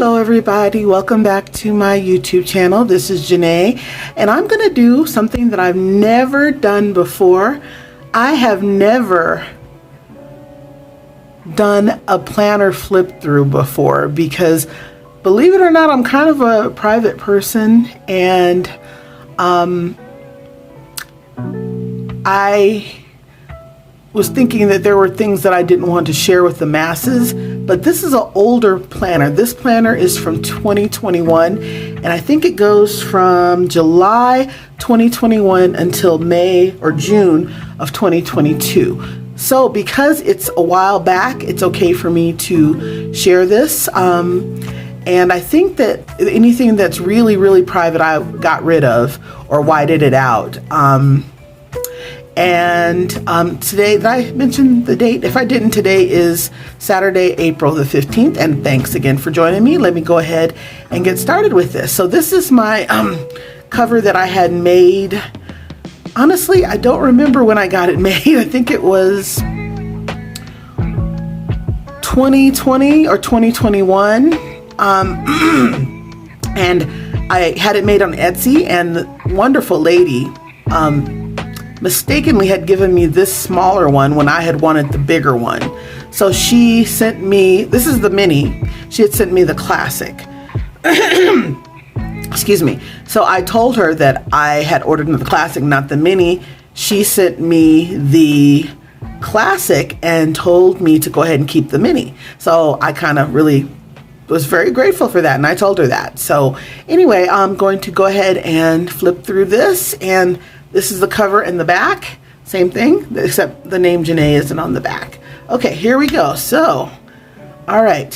Hello everybody, welcome back to my YouTube channel. This is Janae and I'm going to do something that I've never done before. I have never done a planner flip through before because, believe it or not, I'm kind of a private person, and I was thinking that there were things that I didn't want to share with the masses, but this is an older planner. This planner is from 2021, and I think it goes from July 2021 until May or June of 2022. So because it's a while back, it's okay for me to share this. And I think that anything that's really, really private, I got rid of or whited it out. Today, did I mention the date? If I didn't, today is Saturday, April the 15th. And thanks again for joining me. Let me go ahead and get started with this. So this is my cover that I had made. Honestly, I don't remember when I got it made. I think it was 2020 or 2021. And I had it made on Etsy, and the wonderful lady mistakenly had given me this smaller one when I had wanted the bigger one. So she sent me, this is the mini, she had sent me the classic. Excuse me. So I told her that I had ordered the classic, not the mini. She sent me the classic and told me to go ahead and keep the mini. So I kind of really was very grateful for that, and I told her that. So anyway, I'm going to go ahead and flip through this, and this is the cover and the back. Same thing, except the name Janae isn't on the back. Okay, here we go. So, all right,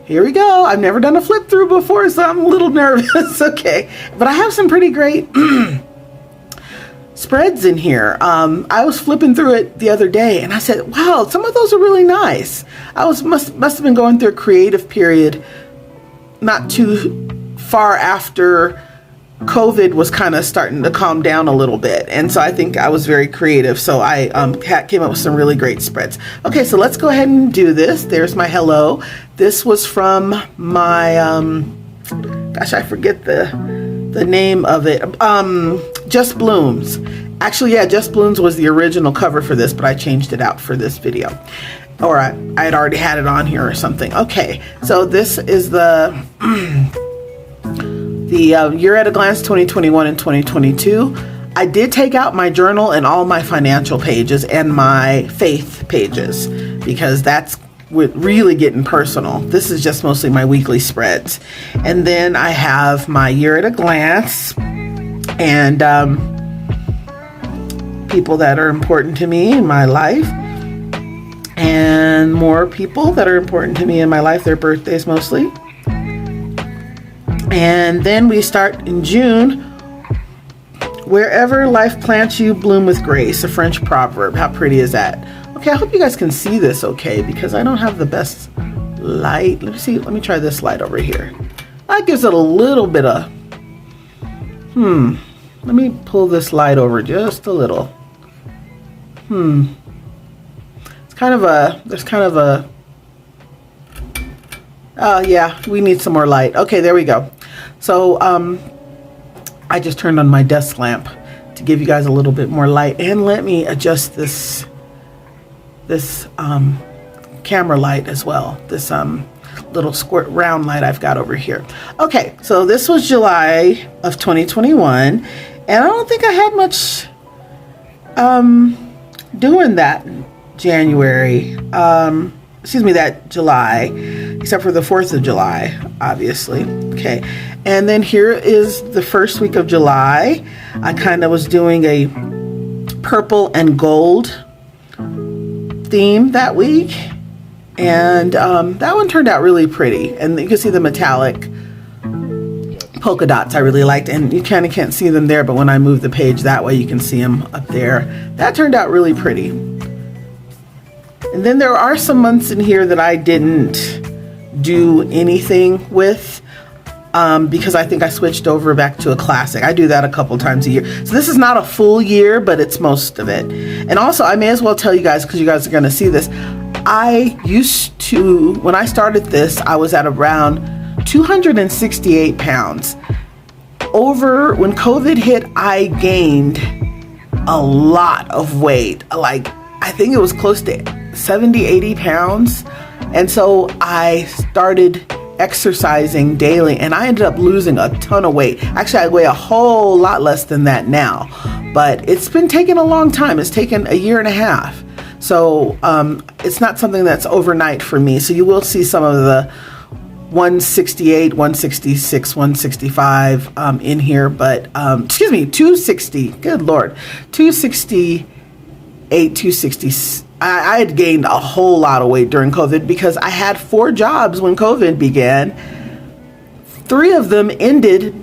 here we go. I've never done a flip through before, so I'm a little nervous. Okay, but I have some pretty great spreads in here. I was flipping through it the other day, and I said, wow, some of those are really nice. I must have been going through a creative period not too far after COVID was kind of starting to calm down a little bit, and so I think I was very creative, so I came up with some really great spreads. Okay, so let's go ahead and do this. There's my hello. This was from my gosh, I forget the name of it. Just Blooms. Actually, yeah, Just Blooms was the original cover for this, but I changed it out for this video, or I had already had it on here or something. Okay, so this is the Year at a Glance 2021 and 2022. I did take out my journal and all my financial pages and my faith pages because that's really getting personal. This is just mostly my weekly spreads. And then I have my Year at a Glance and people that are important to me in my life, and more people that are important to me in my life, their birthdays mostly. And then we start in June. Wherever life plants you, bloom with grace, a French proverb. How pretty is that? Okay, I hope you guys can see this okay, because I don't have the best light. Let me see, let me try this light over here. That gives it a little bit of, let me pull this light over just a little. It's kind of a, there's kind of a, oh yeah, we need some more light. Okay, there we go. So I just turned on my desk lamp to give you guys a little bit more light, and let me adjust this camera light as well, this little squirt round light I've got over here. Okay, so this was July of 2021, and I don't think I had much doing that January, that July, except for the 4th of July, obviously. Okay, and then here is the first week of July. I kind of was doing a purple and gold theme that week, and that one turned out really pretty, and you can see the metallic polka dots I really liked, and you kind of can't see them there, but when I move the page that way you can see them up there. That turned out really pretty. And then there are some months in here that I didn't do anything with because I think I switched over back to a classic. I do that a couple times a year. So this is not a full year, but it's most of it. And also, I may as well tell you guys, because you guys are going to see this, I used to, when I started this, I was at around 268 pounds. Over when COVID hit, I gained a lot of weight. Like, I think it was close to 70, 80 pounds. And so I started exercising daily, and I ended up losing a ton of weight. Actually, I weigh a whole lot less than that now, but it's been taking a long time. It's taken a year and a half. So it's not something that's overnight for me. So you will see some of the 168, 166, 165 in here, but excuse me, 260. Good Lord, 268, 260. I had gained a whole lot of weight during COVID because I had 4 jobs when COVID began. 3 of them ended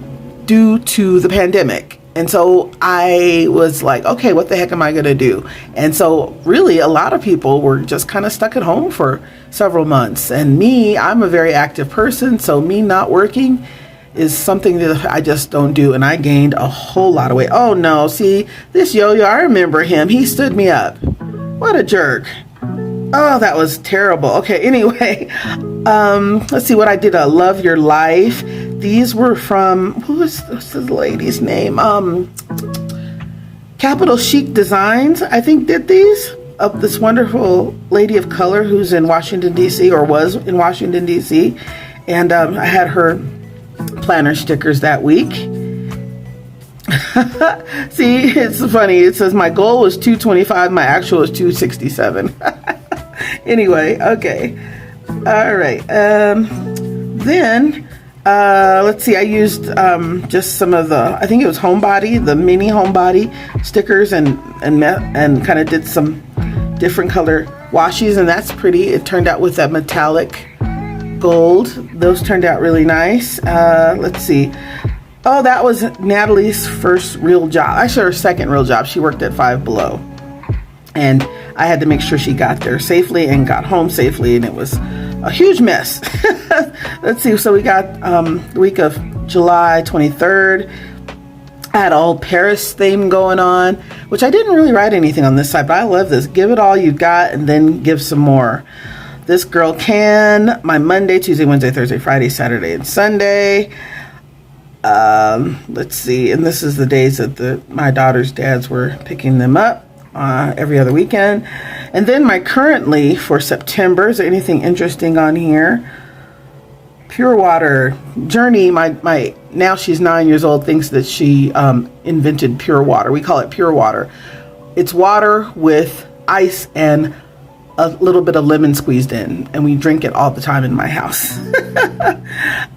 due to the pandemic. And so I was like, okay, what the heck am I going to do? And so really a lot of people were just kind of stuck at home for several months. And me, I'm a very active person. So me not working is something that I just don't do. And I gained a whole lot of weight. Oh no, see this yo-yo, I remember him. He stood me up. What a jerk. Oh, that was terrible. Okay, anyway, let's see what I did. Love Your Life. These were from, what's the lady's name? Capital Chic Designs, I think, did these. Of this wonderful lady of color who's in Washington, D.C., or was in Washington, D.C. And I had her planner stickers that week. See, it's funny. It says my goal was 225. My actual is 267. Anyway, okay. All right. Then, let's see. I used just some of the, I think it was Homebody, the mini Homebody stickers, and kind of did some different color washes, and that's pretty. It turned out with that metallic gold. Those turned out really nice. Let's see. Oh, that was Natalie's first real job. Actually, her second real job. She worked at Five Below. And I had to make sure she got there safely and got home safely, and it was a huge mess. Let's see. So we got the week of July 23rd. I had a whole Paris theme going on, which I didn't really write anything on this side, but I love this. Give it all you got and then give some more. This girl can. My Monday, Tuesday, Wednesday, Thursday, Friday, Saturday, and Sunday. Let's see, and this is the days that my daughter's dads were picking them up every other weekend. And then my currently for September, is there anything interesting on here? Pure Water Journey, my now she's 9 years old, thinks that she invented pure water. We call it pure water. It's water with ice and a little bit of lemon squeezed in, and we drink it all the time in my house.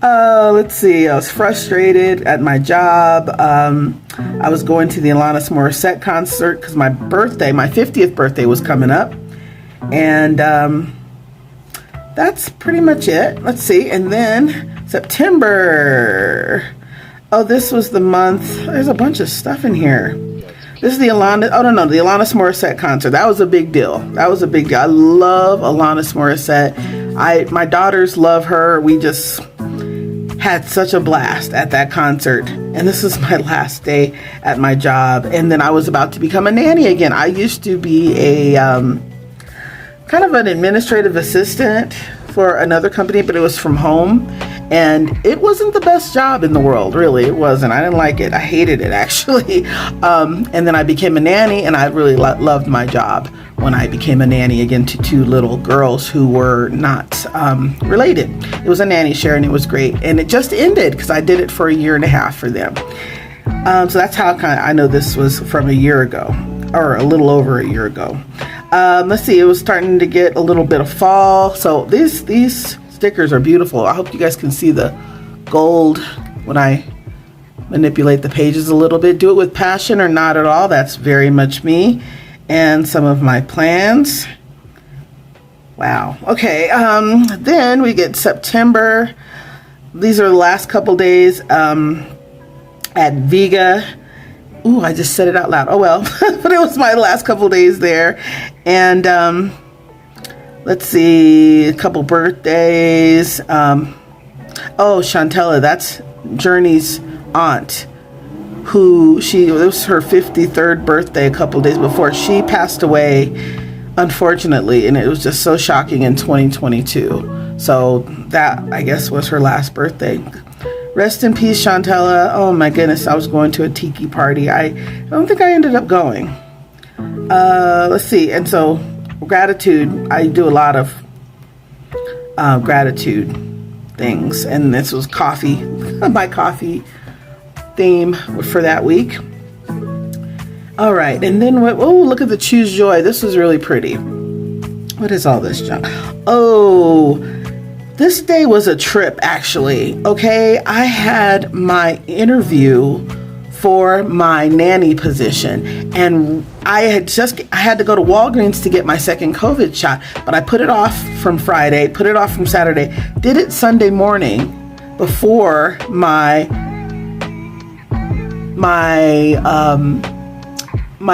Let's see, I was frustrated at my job. I was going to the Alanis Morissette concert because my birthday, my 50th birthday was coming up. And that's pretty much it. Let's see, and then September. Oh, this was the month. There's a bunch of stuff in here. This is the Alanis, the Alanis Morissette concert. That was a big deal. That was a big deal. I love Alanis Morissette. My daughters love her. We just had such a blast at that concert. And this is my last day at my job. And then I was about to become a nanny again. I used to be a kind of an administrative assistant for another company, but it was from home. And it wasn't the best job in the world, really. It wasn't. I didn't like it. I hated it, actually. And then I became a nanny, and I really loved my job when I became a nanny again to 2 little girls who were not related. It was a nanny share, and it was great. And it just ended because I did it for a year and a half for them. So that's how I know this was from a year ago, or a little over a year ago. Let's see. It was starting to get a little bit of fall. So these stickers are beautiful. I hope you guys can see the gold when I manipulate the pages a little bit. Do it with passion or not at all. That's very much me. And some of my plans. Wow. Okay. Then we get September. These are the last couple days at Vega. Ooh, I just said it out loud. Oh well. But it was my last couple days there. And let's see, a couple birthdays. Oh, Chantella, that's Journey's aunt, it was her 53rd birthday a couple days before. She passed away, unfortunately, and it was just so shocking in 2022. So that, I guess, was her last birthday. Rest in peace, Chantella. Oh my goodness, I was going to a tiki party. I don't think I ended up going. Let's see. And so gratitude, I do a lot of gratitude things. And this was coffee, my coffee theme for that week. All right. And then, look at the Choose Joy. This was really pretty. What is all this junk? Oh, this day was a trip, actually. Okay. I had my interview for my nanny position, and I had to go to Walgreens to get my second COVID shot, but I put it off from Friday, put it off from Saturday, did it Sunday morning before my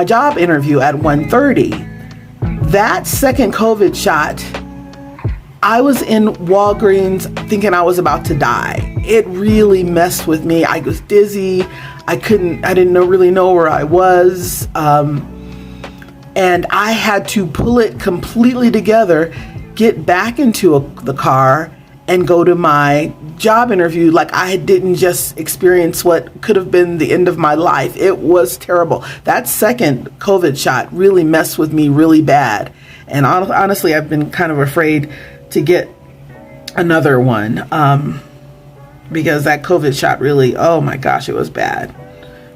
job interview at 1:30. That second COVID shot, I was in Walgreens thinking I was about to die. It really messed with me. I was dizzy. I didn't really know where I was. And I had to pull it completely together, get back into the car, and go to my job interview like I didn't just experience what could have been the end of my life. It was terrible. That second COVID shot really messed with me really bad. And honestly, I've been kind of afraid to get another one because that COVID shot really, oh my gosh, it was bad.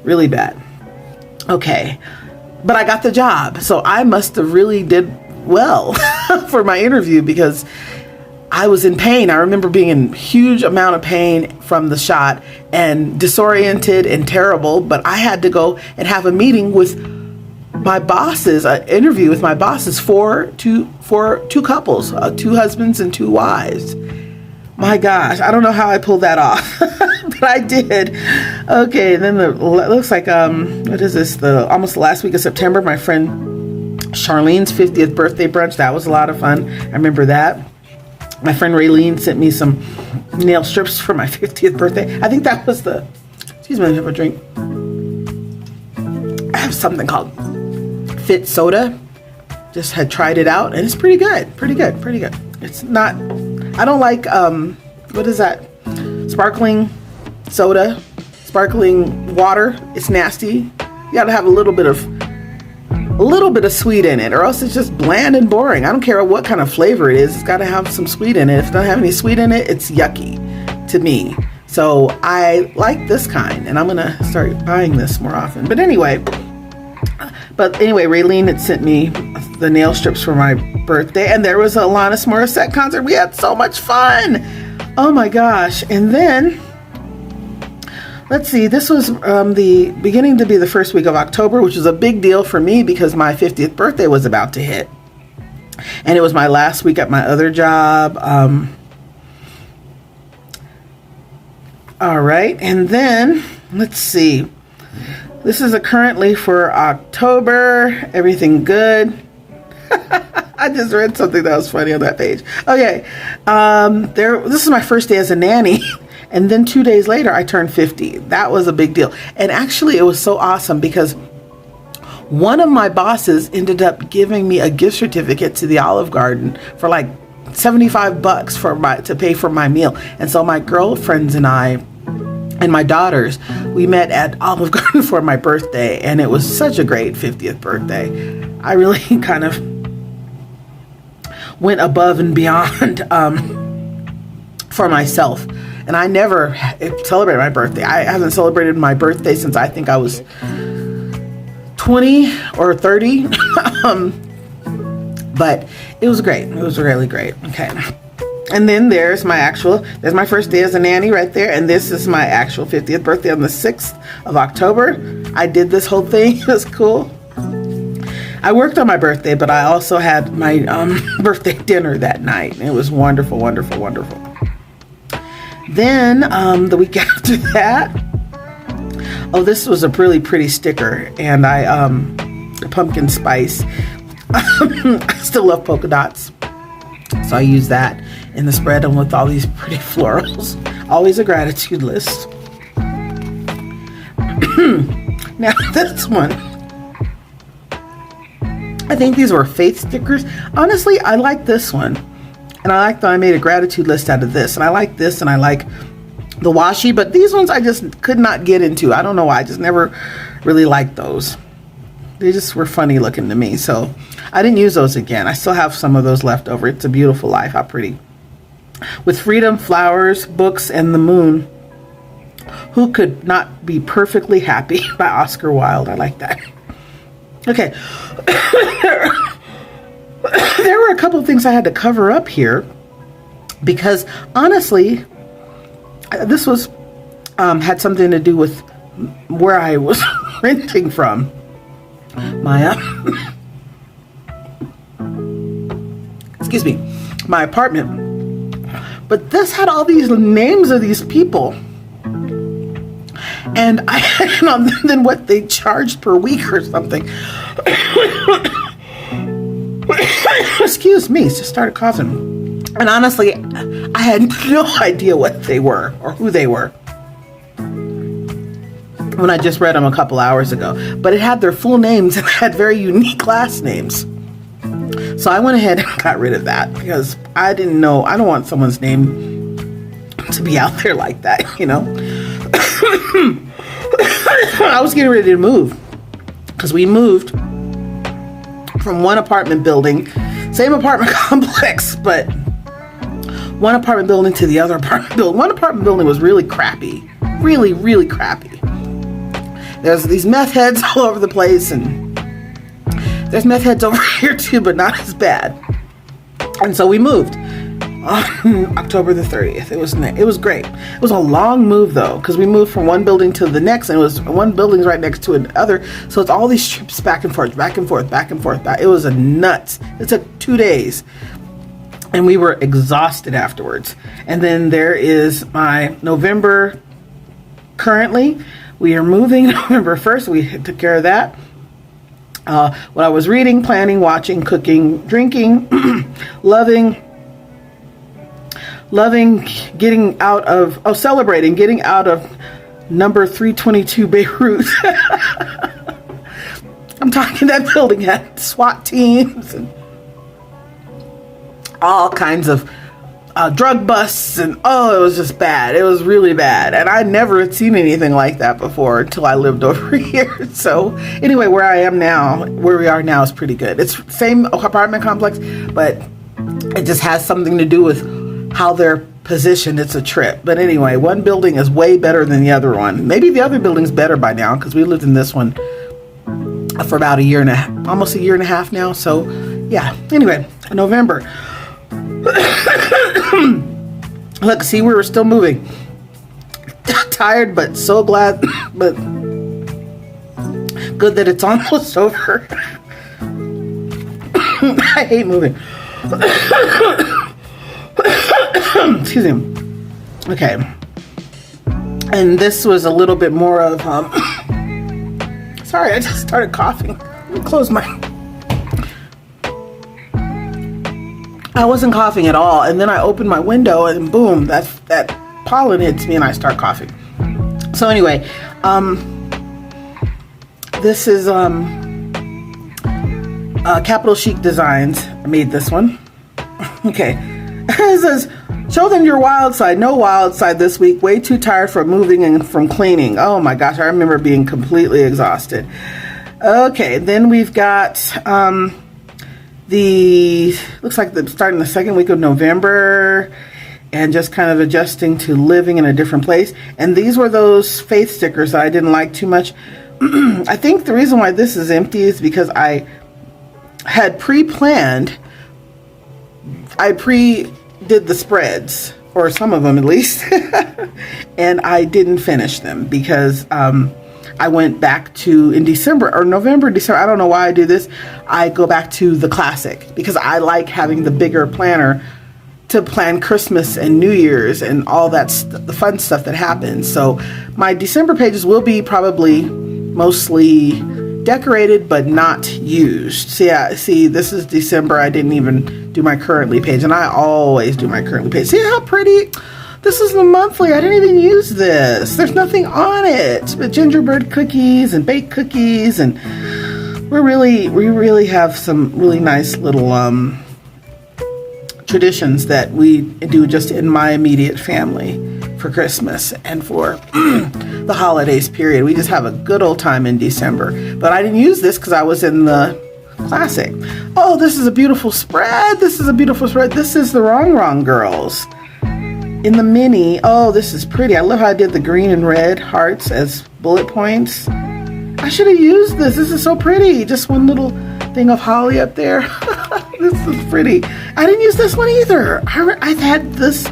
Really bad. Okay. But I got the job. So I must have really did well for my interview because I was in pain. I remember being in huge amount of pain from the shot and disoriented and terrible, but I had to go and have a meeting with my bosses, an interview with my bosses for two couples, 2 husbands and 2 wives. My gosh, I don't know how I pulled that off, but I did. Okay, and then it looks like, what is this? Almost the last week of September, my friend Charlene's 50th birthday brunch. That was a lot of fun. I remember that. My friend Raylene sent me some nail strips for my 50th birthday. I think that was excuse me, let me have a drink. I have something called Fit Soda. Just had tried it out and it's pretty good. Pretty good. It's not, I don't like, what is that? Sparkling soda, sparkling water. It's nasty. You gotta have a little bit of sweet in it, or else it's just bland and boring. I don't care what kind of flavor it is. It's got to have some sweet in it. If it doesn't have any sweet in it, it's yucky to me. So I like this kind, and I'm going to start buying this more often. But anyway, Raylene had sent me the nail strips for my birthday, and there was a Alanis Morissette concert. We had so much fun. Oh my gosh. And then, let's see, this was the beginning to be the first week of October, which was a big deal for me because my 50th birthday was about to hit. And it was my last week at my other job. All right. And then, let's see. This is currently for October. Everything good. I just read something that was funny on that page. Okay. This is my first day as a nanny. And then 2 days later, I turned 50. That was a big deal. And actually, it was so awesome because one of my bosses ended up giving me a gift certificate to the Olive Garden for like $75 to pay for my meal. And so my girlfriends and I and my daughters, we met at Olive Garden for my birthday. And it was such a great 50th birthday. I really kind of went above and beyond for myself. And I never celebrated my birthday. I haven't celebrated my birthday since I think I was 20 or 30. But it was great. It was really great. Okay. And then there's my first day as a nanny right there. And this is my actual 50th birthday on the 6th of October. I did this whole thing. It was cool. I worked on my birthday, but I also had my birthday dinner that night. It was wonderful, wonderful, wonderful. Then the week after that, this was a really pretty sticker, and pumpkin spice. I still love polka dots, so I use that in the spread and with all these pretty florals. Always a gratitude list. Now this one, I think these were faith stickers. Honestly, I like this one. And I like that I made a gratitude list out of this. And I like this, and I like the washi, but these ones I just could not get into. I don't know why. I just never really liked those. They just were funny looking to me. So I didn't use those again. I still have some of those left over. It's a Beautiful Life. How pretty. With freedom, flowers, books, and the moon. Who could not be perfectly happy? By Oscar Wilde. I like that. Okay. There were a couple of things I had to cover up here because honestly, this was had something to do with where I was renting from. My excuse me, my apartment. But this had all these names of these people, and I then what they charged per week or something. Excuse me, just started coughing. And honestly, I had no idea what they were or who they were when I just read them a couple hours ago. But it had their full names and had very unique last names. So I went ahead and got rid of that because I didn't know. I don't want someone's name to be out there like that, you know. I was getting ready to move because we moved from one apartment building, same apartment complex, but one apartment building to the other apartment building. One apartment building was really crappy, really, really crappy. There's these meth heads all over the place, and there's meth heads over here too, but not as bad. And so we moved on October the 30th. It was great. It was a long move though, because we moved from one building to the next, and it was one building's right next to another. So it's all these trips back and forth, back and forth, back and forth. It was a nuts. It took 2 days, and we were exhausted afterwards. And then there is my November. Currently, we are moving November 1st. We took care of that. What I was reading, planning, watching, cooking, drinking, loving celebrating getting out of number 322 Beirut. I'm talking, that building had SWAT teams and all kinds of drug busts, and it was just bad. It was really bad, and I never had seen anything like that before until I lived over here. So anyway, where we are now is pretty good. It's same apartment complex, but it just has something to do with how they're positioned. It's a trip. But anyway, one building is way better than the other one. Maybe the other building's better by now because we lived in this one for about almost a year and a half now. So yeah, anyway, November. Look, see, we were still moving. Tired, but so glad, but good that it's almost over. I hate moving. Excuse me. Okay. And this was a little bit more of, sorry, I just started coughing. Let me close I wasn't coughing at all, and then I opened my window, and boom, that pollen hits me, and I start coughing. So anyway, this is Capital Chic Designs. I made this one. Okay, it says, show them your wild side. No wild side this week. Way too tired from moving and from cleaning. Oh my gosh, I remember being completely exhausted. Okay, then we've got looks like starting the second week of November, and just kind of adjusting to living in a different place. And these were those faith stickers that I didn't like too much. I think the reason why this is empty is because I had pre-planned. I did the spreads, or some of them at least, and I didn't finish them because I went back to, in December, or November, December, I don't know why I do this, I go back to the classic because I like having the bigger planner to plan Christmas and New Year's and all that, the fun stuff that happens. So my December pages will be probably mostly decorated but not used. See, this is December. I didn't even do my currently page, and I always do my currently page. See how pretty? This is the monthly. I didn't even use this. There's nothing on it but gingerbread cookies and baked cookies, and we really have some really nice little traditions that we do just in my immediate family for Christmas and for the holidays period. We just have a good old time in December. But I didn't use this because I was in the classic. Oh, this is a beautiful spread. This is a beautiful spread. This is the Wrong Girls. In the mini, oh, this is pretty. I love how I did the green and red hearts as bullet points. I should have used this. This is so pretty. Just one little thing of holly up there. This is pretty. I didn't use this one either. I've had this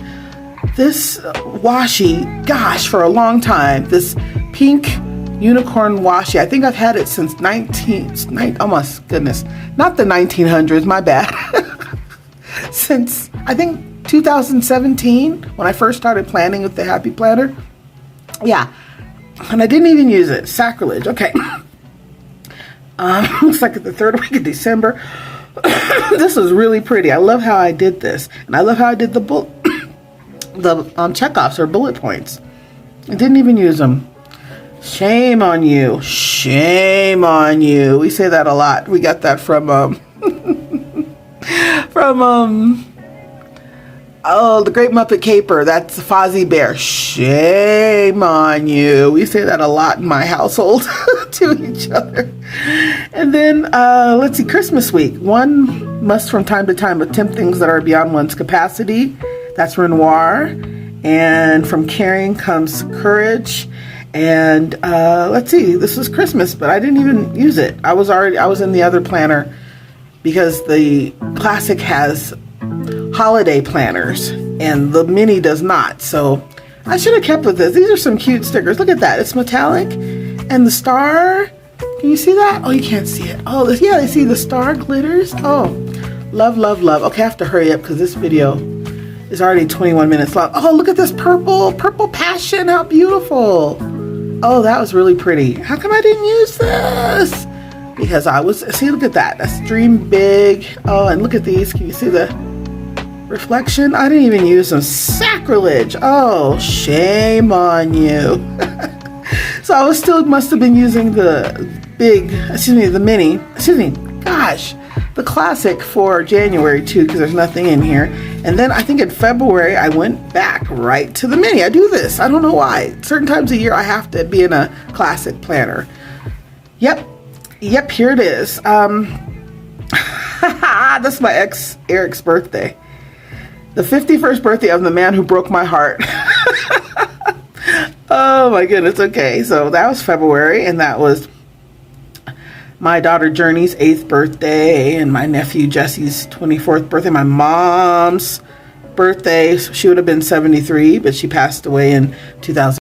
washi, gosh, for a long time. This pink unicorn washi. I think I've had it since oh my goodness, not the 1900s, my bad. Since, I think, 2017, when I first started planning with the Happy Planner. Yeah, and I didn't even use it. Sacrilege. Okay. Looks like the third week of December. This was really pretty. I love how I did this. And I love how I did the checkoffs or bullet points. I didn't even use them. Shame on you. Shame on you. We say that a lot. We got that from oh, the Great Muppet Caper. That's Fozzie Bear. Shame on you. We say that a lot in my household to each other. And then, let's see, Christmas week. One must from time to time attempt things that are beyond one's capacity. That's Renoir. And from caring comes courage. And let's see, this was Christmas, but I didn't even use it. I was in the other planner because the classic has holiday planners and the mini does not. So I should have kept with this. These are some cute stickers. Look at that. It's metallic and the star. Can you see that? Oh, you can't see it. Oh, yeah, I see the star glitters. Oh, love, love, love. Okay, I have to hurry up because this video is already 21 minutes long. Oh, look at this purple passion. How beautiful. Oh, that was really pretty. How come I didn't use this? Because see, look at that. That's Dream Big. Oh, and look at these. Can you see the reflection? I didn't even use them. Sacrilege. Oh, shame on you. So I must have been using the mini. Gosh, the classic for January too, because there's nothing in here. And then I think in February, I went back right to the mini. I do this. I don't know why. Certain times a year, I have to be in a classic planner. Yep, here it is. That's my ex Eric's birthday. The 51st birthday of the man who broke my heart. Oh my goodness. Okay, so that was February, and that was my daughter Journey's 8th birthday, and my nephew Jesse's 24th birthday, my mom's birthday. She would have been 73, but she passed away in 2000.